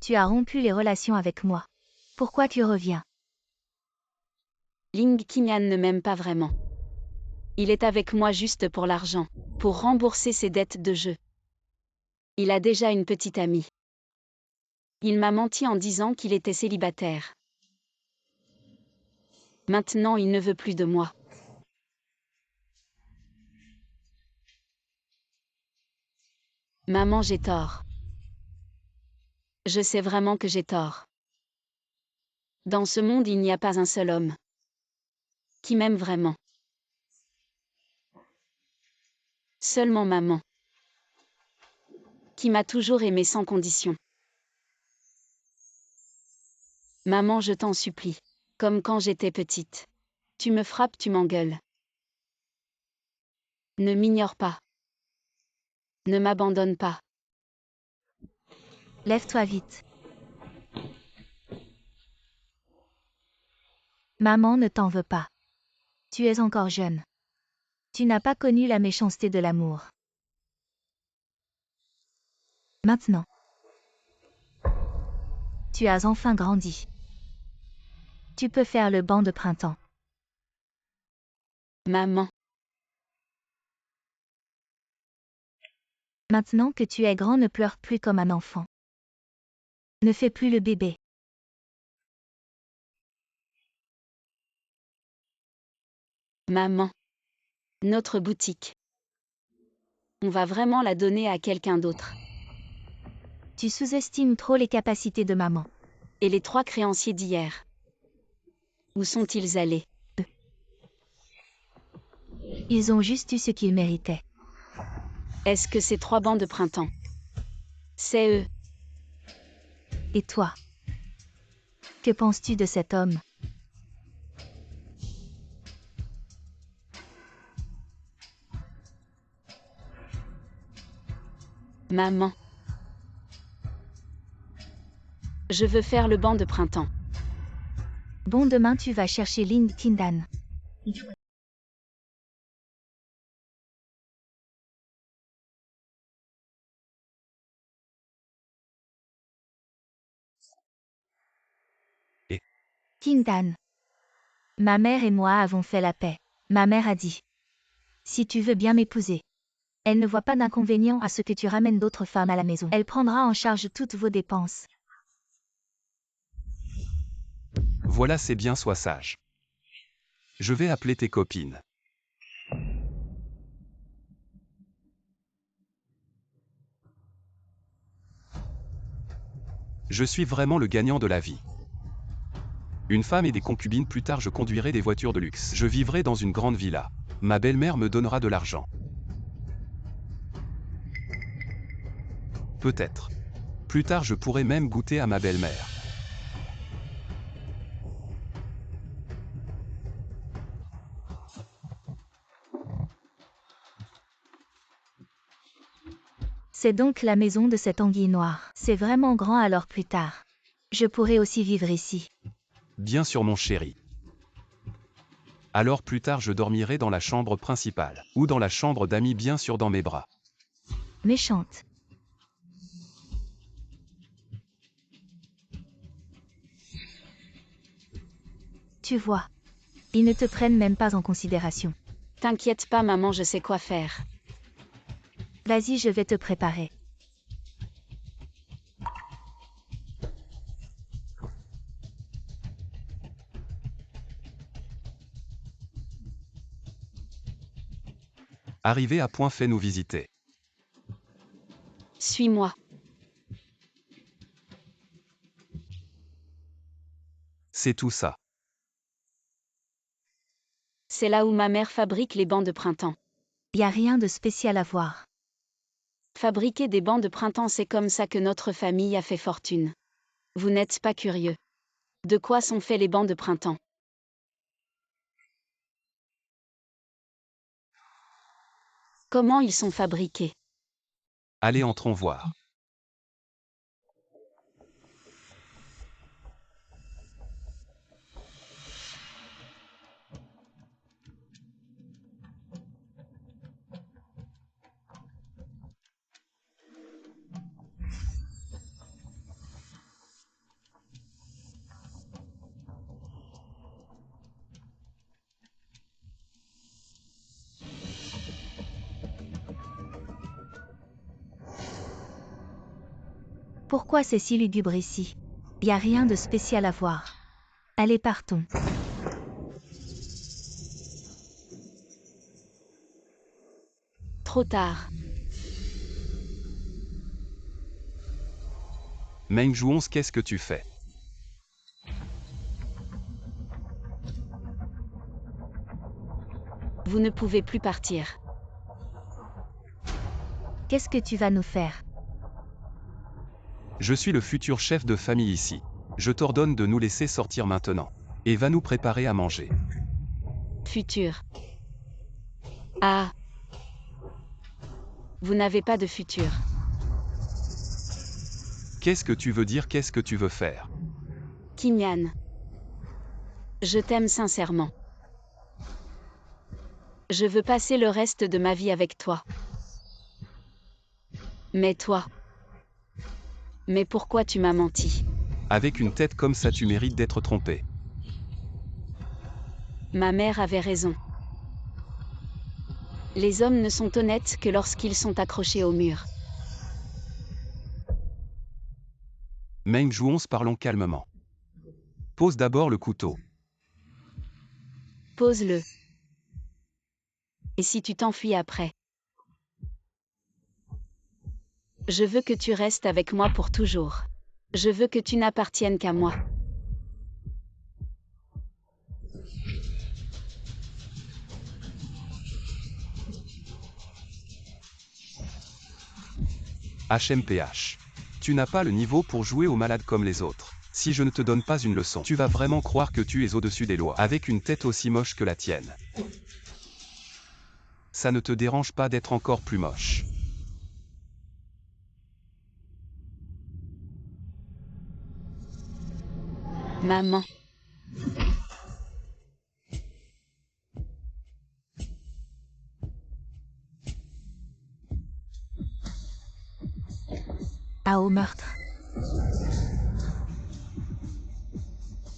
Tu as rompu les relations avec moi. Pourquoi tu reviens? Ling Qingyan ne m'aime pas vraiment. Il est avec moi juste pour l'argent, pour rembourser ses dettes de jeu. Il a déjà une petite amie. Il m'a menti en disant qu'il était célibataire. Maintenant, il ne veut plus de moi. Maman, j'ai tort. Je sais vraiment que j'ai tort. Dans ce monde, il n'y a pas un seul homme qui m'aime vraiment. Seulement maman, qui m'a toujours aimé sans condition. Maman, je t'en supplie, comme quand j'étais petite. Tu me frappes, tu m'engueules. Ne m'ignore pas. Ne m'abandonne pas. Lève-toi vite. Maman ne t'en veut pas. Tu es encore jeune. Tu n'as pas connu la méchanceté de l'amour. Maintenant, tu as enfin grandi. Tu peux faire le banc de printemps. Maman, Maintenant que tu es grand, ne pleure plus comme un enfant. Ne fais plus le bébé. maman. Notre boutique. On va vraiment la donner à quelqu'un d'autre. Tu sous-estimes trop les capacités de maman. Et les 3 créanciers d'hier? Où sont-ils allés? Ils ont juste eu ce qu'ils méritaient. Est-ce que ces 3 bancs de printemps? C'est eux. Et toi? Que penses-tu de cet homme? Maman. Je veux faire le banc de printemps. Bon, demain tu vas chercher Ling Qingdan. Et Qingdan. Ma mère et moi avons fait la paix. Ma mère a dit: si tu veux bien m'épouser. Elle ne voit pas d'inconvénient à ce que tu ramènes d'autres femmes à la maison. Elle prendra en charge toutes vos dépenses. voilà, c'est bien, sois sage. Je vais appeler tes copines. Je suis vraiment le gagnant de la vie. Une femme et des concubines, plus tard je conduirai des voitures de luxe. Je vivrai dans une grande villa. Ma belle-mère me donnera de l'argent. Peut-être. Plus tard je pourrai même goûter à ma belle-mère. C'est donc la maison de cette anguille noire. C'est vraiment grand, alors plus tard. Je pourrais aussi vivre ici. Bien sûr mon chéri. Alors plus tard je dormirai dans la chambre principale. Ou dans la chambre d'amis, bien sûr, dans mes bras. Méchante. Tu vois. Ils ne te prennent même pas en considération. T'inquiète pas maman, je sais quoi faire. Vas-y, je vais te préparer. Arrivé à point, fais-nous visiter. Suis-moi. C'est tout ça. C'est là où ma mère fabrique les bancs de printemps. Y a rien de spécial à voir. Fabriquer des bancs de printemps, c'est comme ça que notre famille a fait fortune. Vous n'êtes pas curieux. De quoi sont faits les bancs de printemps? Comment ils sont fabriqués? Allez, entrons voir. Pourquoi c'est si lugubre ici? Y a rien de spécial à voir. Allez, partons. Trop tard. Meng Jouons, qu'est-ce que tu fais? Vous ne pouvez plus partir. Qu'est-ce que tu vas nous faire? Je suis le futur chef de famille ici. Je t'ordonne de nous laisser sortir maintenant. Et va nous préparer à manger. Futur. Ah. Vous n'avez pas de futur. Qu'est-ce que tu veux dire? Qu'est-ce que tu veux faire? Kinyan. Je t'aime sincèrement. Je veux passer le reste de ma vie avec toi. Mais toi. Mais pourquoi tu m'as menti? Avec une tête comme ça, tu mérites d'être trompé. Ma mère avait raison. Les hommes ne sont honnêtes que lorsqu'ils sont accrochés au mur. Meng Jouons, parlons calmement. Pose d'abord le couteau. Pose-le. Et si tu t'enfuis après? Je veux que tu restes avec moi pour toujours. Je veux que tu n'appartiennes qu'à moi. HMPH. Tu n'as pas le niveau pour jouer au malade comme les autres. Si je ne te donne pas une leçon, tu vas vraiment croire que tu es au-dessus des lois, avec une tête aussi moche que la tienne. Ça ne te dérange pas d'être encore plus moche. Maman. Ah, au meurtre.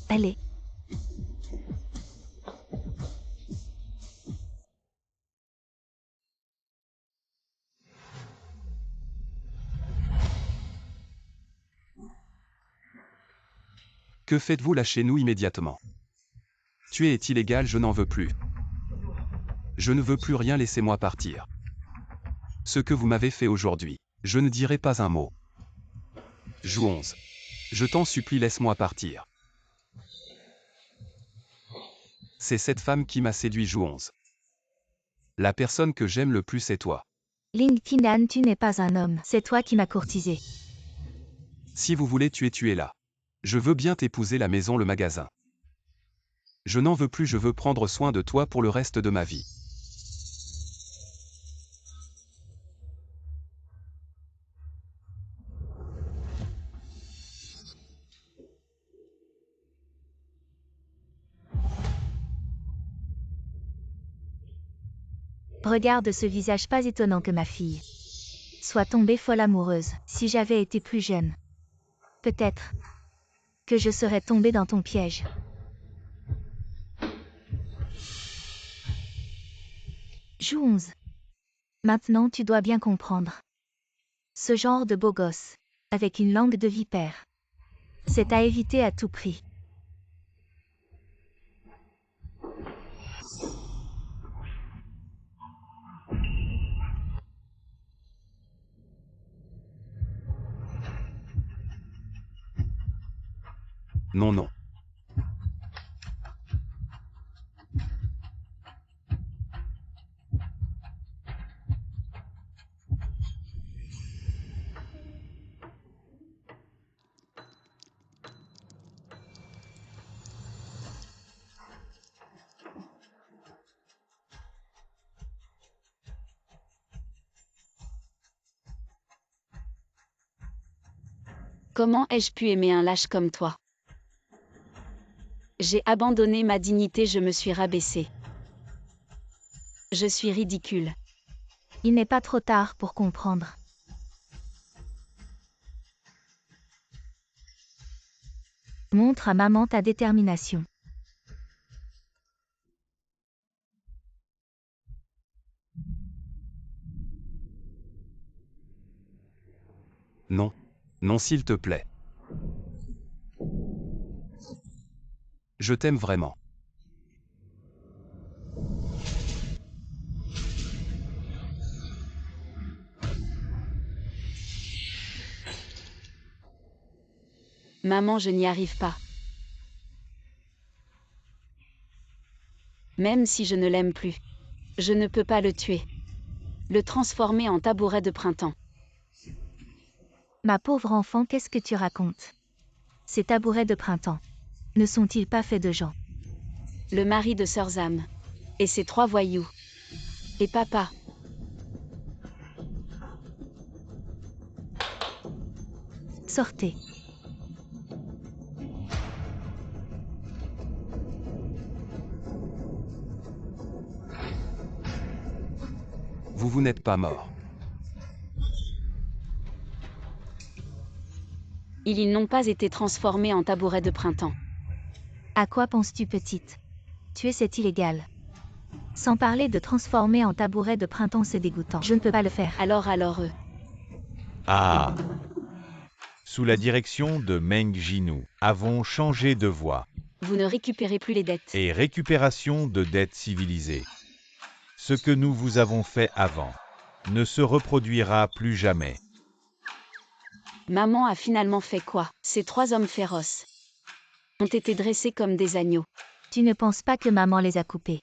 Allez. Que faites-vous? Lâchez-nous immédiatement. Tuer est illégal, je n'en veux plus. Je ne veux plus rien, laissez-moi partir. Ce que vous m'avez fait aujourd'hui, je ne dirai pas un mot. Jouons. Je t'en supplie, laisse-moi partir. C'est cette femme qui m'a séduit, Jouons. La personne que j'aime le plus, c'est toi. Ling Qinan, tu n'es pas un homme. C'est toi qui m'as courtisé. Si vous voulez tuer, tuez-la. Je veux bien t'épouser, la maison, le magasin. Je n'en veux plus, je veux prendre soin de toi pour le reste de ma vie. Regarde ce visage pas étonnant que ma fille soit tombée folle amoureuse. Si j'avais été plus jeune, peut-être que je serais tombée dans ton piège. Jouons. Maintenant tu dois bien comprendre. Ce genre de beau gosse, avec une langue de vipère. C'est à éviter à tout prix. Non, non. Comment ai-je pu aimer un lâche comme toi? J'ai abandonné ma dignité, je me suis rabaissée. Je suis ridicule. Il n'est pas trop tard pour comprendre. Montre à maman ta détermination. Non. Non, s'il te plaît. Je t'aime vraiment. Maman, je n'y arrive pas. Même si je ne l'aime plus. Je ne peux pas le tuer. Le transformer en tabouret de printemps. Ma pauvre enfant, qu'est-ce que tu racontes? Ces tabourets de printemps. Ne sont-ils pas faits de gens? Le mari de Sœur Zam. Et ses 3 voyous. Et papa. Sortez. Vous n'êtes pas mort. Ils n'ont pas été transformés en tabouret de printemps. À quoi penses-tu, petite? Tuer, c'est illégal. Sans parler de transformer en tabouret de printemps, c'est dégoûtant. Je ne peux pas le faire. Alors eux. Ah. Sous la direction de Meng Ji, nous avons changé de voie. Vous ne récupérez plus les dettes. Et récupération de dettes civilisées. Ce que nous vous avons fait avant ne se reproduira plus jamais. Maman a finalement fait quoi? Ces 3 hommes féroces ont été dressés comme des agneaux. Tu ne penses pas que maman les a coupés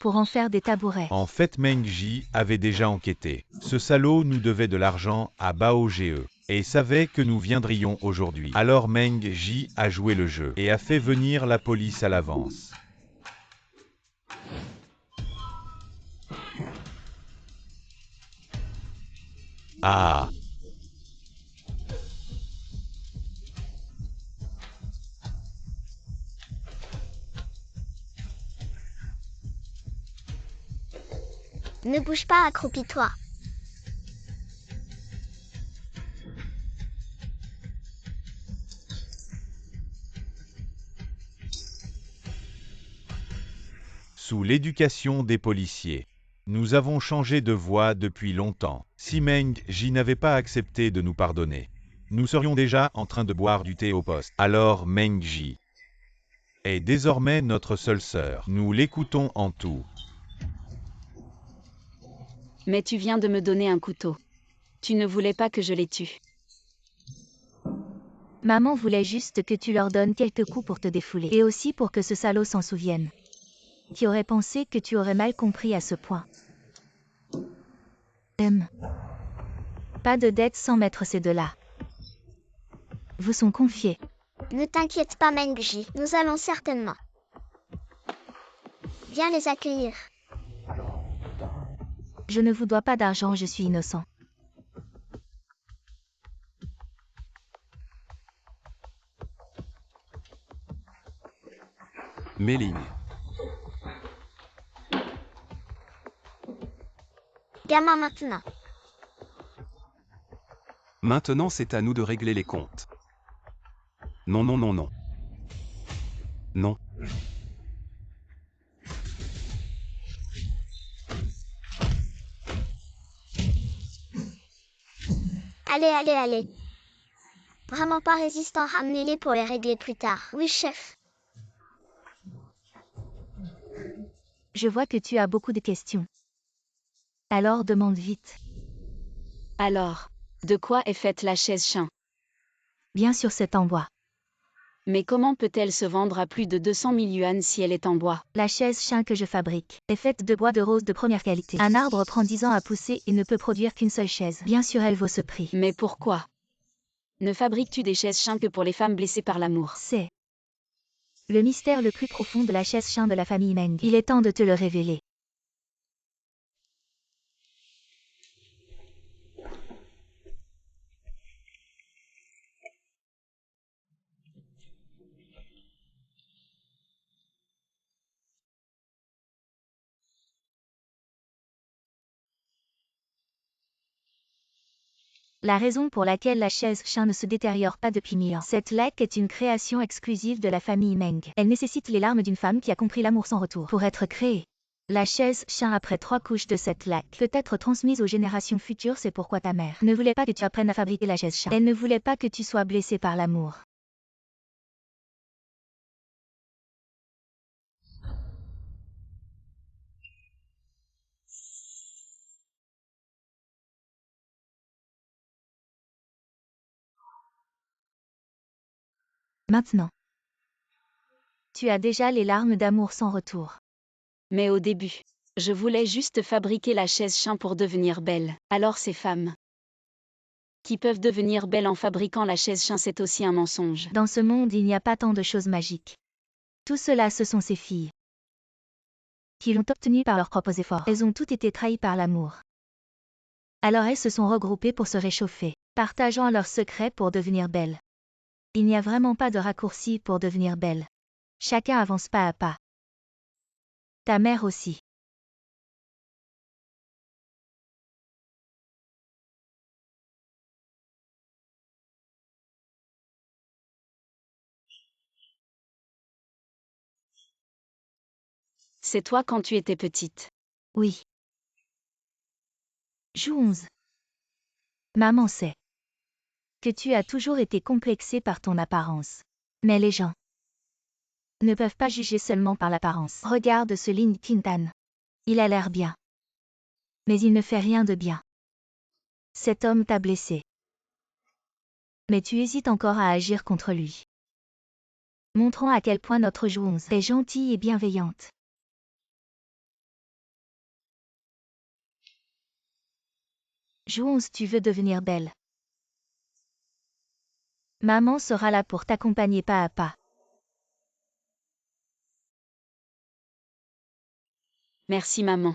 pour en faire des tabourets? En fait, Meng Ji avait déjà enquêté. Ce salaud nous devait de l'argent à Bao Ge et savait que nous viendrions aujourd'hui. Alors Meng Ji a joué le jeu et a fait venir la police à l'avance. Ah. Ne bouge pas, accroupis-toi. Sous l'éducation des policiers, nous avons changé de voie depuis longtemps. Si Meng Ji n'avait pas accepté de nous pardonner, nous serions déjà en train de boire du thé au poste. Alors Meng Ji est désormais notre seule sœur. Nous l'écoutons en tout. Mais tu viens de me donner un couteau. Tu ne voulais pas que je les tue. Maman voulait juste que tu leur donnes quelques coups pour te défouler. Et aussi pour que ce salaud s'en souvienne. Qui aurait pensé que tu aurais mal compris à ce point? Pas de dette sans mettre ces deux-là. Vous sont confiés. Ne t'inquiète pas, Meng Ji, nous allons certainement. Viens les accueillir. Je ne vous dois pas d'argent, je suis innocent. Méline. Gamin maintenant. Maintenant, c'est à nous de régler les comptes. Non, non, non, non. Non. Allez, allez, allez. Vraiment pas résistant, ramenez-les pour les régler plus tard. Oui, chef. Je vois que tu as beaucoup de questions. Alors demande vite. Alors, de quoi est faite la chaise chien? Bien sûr, c'est en bois. Mais comment peut-elle se vendre à plus de 200 000 yuan si elle est en bois? La chaise chien que je fabrique est faite de bois de rose de première qualité. Un arbre prend 10 ans à pousser et ne peut produire qu'une seule chaise. Bien sûr, elle vaut ce prix. Mais pourquoi? Ne fabriques-tu des chaises chiens que pour les femmes blessées par l'amour? C'est le mystère le plus profond de la chaise chien de la famille Meng. Il est temps de te le révéler. La raison pour laquelle la chaise chien ne se détériore pas depuis 1000 ans. Cette laque est une création exclusive de la famille Meng. Elle nécessite les larmes d'une femme qui a compris l'amour sans retour pour être créée. La chaise chien après 3 couches de cette laque peut être transmise aux générations futures, c'est pourquoi ta mère ne voulait pas que tu apprennes à fabriquer la chaise chien. Elle ne voulait pas que tu sois blessé par l'amour. Maintenant, tu as déjà les larmes d'amour sans retour. Mais au début, je voulais juste fabriquer la chaise chien pour devenir belle. Alors ces femmes qui peuvent devenir belles en fabriquant la chaise chien, c'est aussi un mensonge. Dans ce monde, il n'y a pas tant de choses magiques. Tout cela, ce sont ces filles qui l'ont obtenu par leurs propres efforts. Elles ont toutes été trahies par l'amour. Alors elles se sont regroupées pour se réchauffer, partageant leurs secrets pour devenir belles. Il n'y a vraiment pas de raccourci pour devenir belle. Chacun avance pas à pas. Ta mère aussi. C'est toi quand tu étais petite. Oui. Jouons. Maman sait que tu as toujours été complexée par ton apparence. Mais les gens ne peuvent pas juger seulement par l'apparence. Regarde ce Lin Qintan. Il a l'air bien. Mais il ne fait rien de bien. Cet homme t'a blessé. Mais tu hésites encore à agir contre lui. Montrons à quel point notre Jouons est gentille et bienveillante. Jouons, tu veux devenir belle. Maman sera là pour t'accompagner pas à pas. Merci maman.